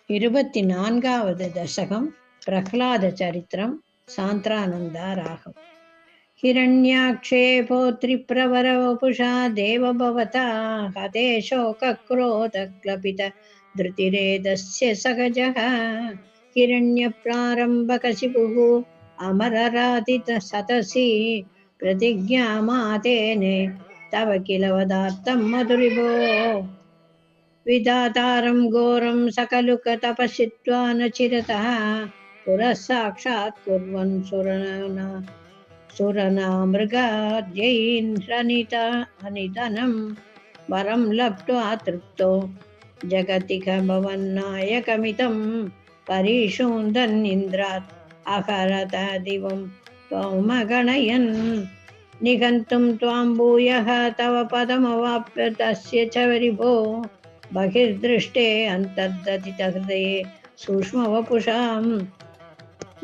24வது दशकं प्रह्लादचरित्रं सान्द्रानन्दारागम्। हिरण्याक्षे पौत्रिप्रवरवपुषा देवभवता हते शोकक्रोधक्लपित धृतिरेदस्य सहजः हिरण्यप्रारम्भकशिपुः अमरराधितसतसि प्रतिज्ञामातेने तव किल वदार्थं मधुरिभो विधातारं घोरं सकलुकतपसित्वा न चिरतः पुरः साक्षात् कुर्वन् सुरनामृगाद्यैरनिधनं वरं लब्ध्वा तृप्तो जगति भवन्नायकमितं परिशोन्दन्निन्द्रात् अहरत दिवं त्वमगणयन् निघन्तुं त्वां भूयः तव पदमवाप्य तस्य च विभो बहिर्दृष्टे अन्तर्दधितहृदये सूक्ष्मवपुषां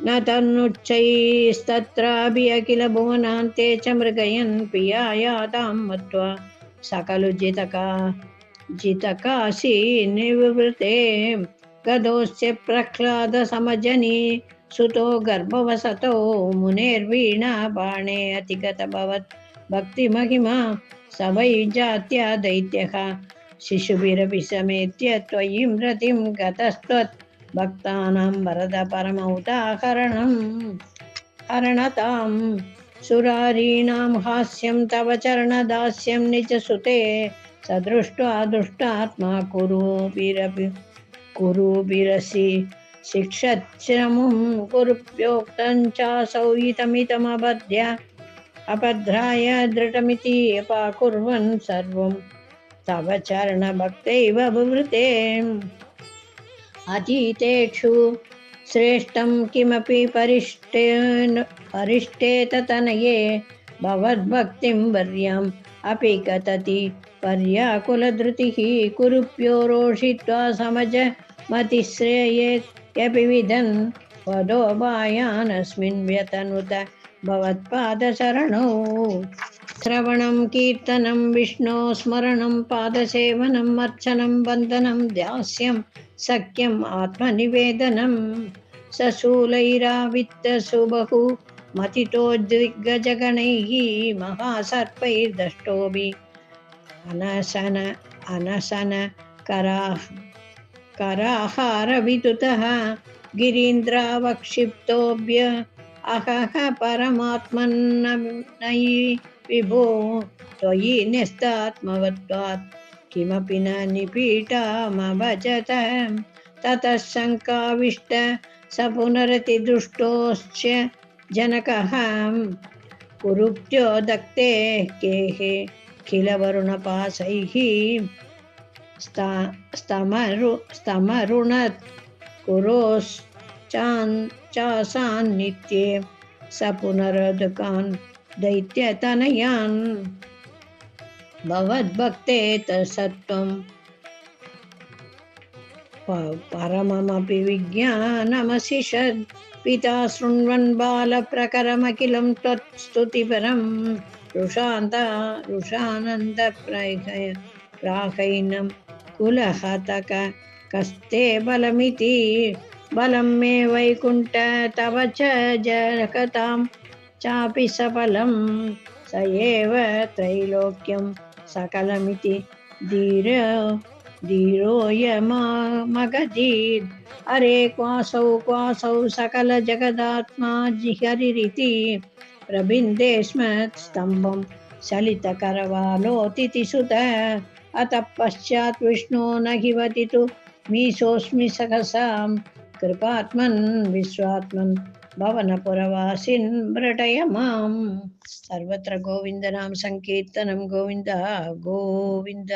न तन्नुच्चैस्तत्रापि अखिल भुवनान्ते च मृगयन् प्रियायातां मत्वा सकलु जितकाशी निवृते गदोस्य प्रह्लादसमजनी सुतो गर्भवसतो मुनेर्वीणा बाणे अतिगतभवत् भक्तिमहिमा स वै जात्या दैत्यः शिशुभिरपि समेत्य त्वयि रतिं गतस्त्वत् भक्तानां वरद परमौदाहरणतां सुरारीणां हास्यं तव चरणदास्यं निजसुते सदृष्ट्वा दुष्टात्मा कुरुभिरसि शिक्षच्छ्रमुं कुरुप्योक्तं चासौ अभद्राय दृढमिति अपाकुर्वन् सर्वं तव चरणभक्तैव विवृते अतीतेषु श्रेष्ठं किमपि परिष्टेततनये भवद्भक्तिं वर्याम् अपि कथति पर्याकुलधृतिः कुरुप्यो रोषित्वा समज मतिश्रेयेत्यपि विधन् वदोपायानस्मिन् व्यतनुत भवत्पादशरणौ श्रवणं कीर्तनं विष्णो स्मरणं पादसेवनं अर्चनं वन्दनं दास्यं सख्यम् आत्मनिवेदनं सशूलैरावित्तसुबहु मतितोद्विग्गजगणैः महासर्पैर्दष्टोऽपि अनशन कराहारविदुतः गिरीन्द्रावक्षिप्तोऽभ्य अहः परमात्मन्नयि विभो त्वयि न्यस्तात्मवत्वात् किमपि न निपीडामभजत ततः शङ्काविष्ट स पुनरतिदुष्टोश्च जनकः कुरुप्त्यो दत्ते केहे किल वरुणपाशैः स्तमरुणत् कुरोश्चासान्नित्ये स पुनरदकान् दैत्यतनयान् भवद्भक्तेत सत्त्वं परममपि विज्ञानमसिषद् पिता शृण्वन् बालप्रकरमखिलं त्वत्स्तुतिपरं रुषानन्दप्राहैनं कुलहतक कस्ते बलमिति बलं मे वैकुण्ठ तव च जगतां चापि सफलं स एव त्रैलोक्यं सकलमिति धीरोऽयमगधीर् अरे क्वासौ सकलजगदात्मा जिहरिरिति प्रबिन्दे स्म स्तम्भं सलितकरवालोतिथिसुत अतः पश्चात् विष्णो न हिवति तु मीशोऽस्मि सहसां कृपात्मन् विश्वात्मन् भवनपुरवासिन् मृटय माम्। सर्वत्र गोविन्दनाम संकीर्तनं गोविन्द गोविन्द।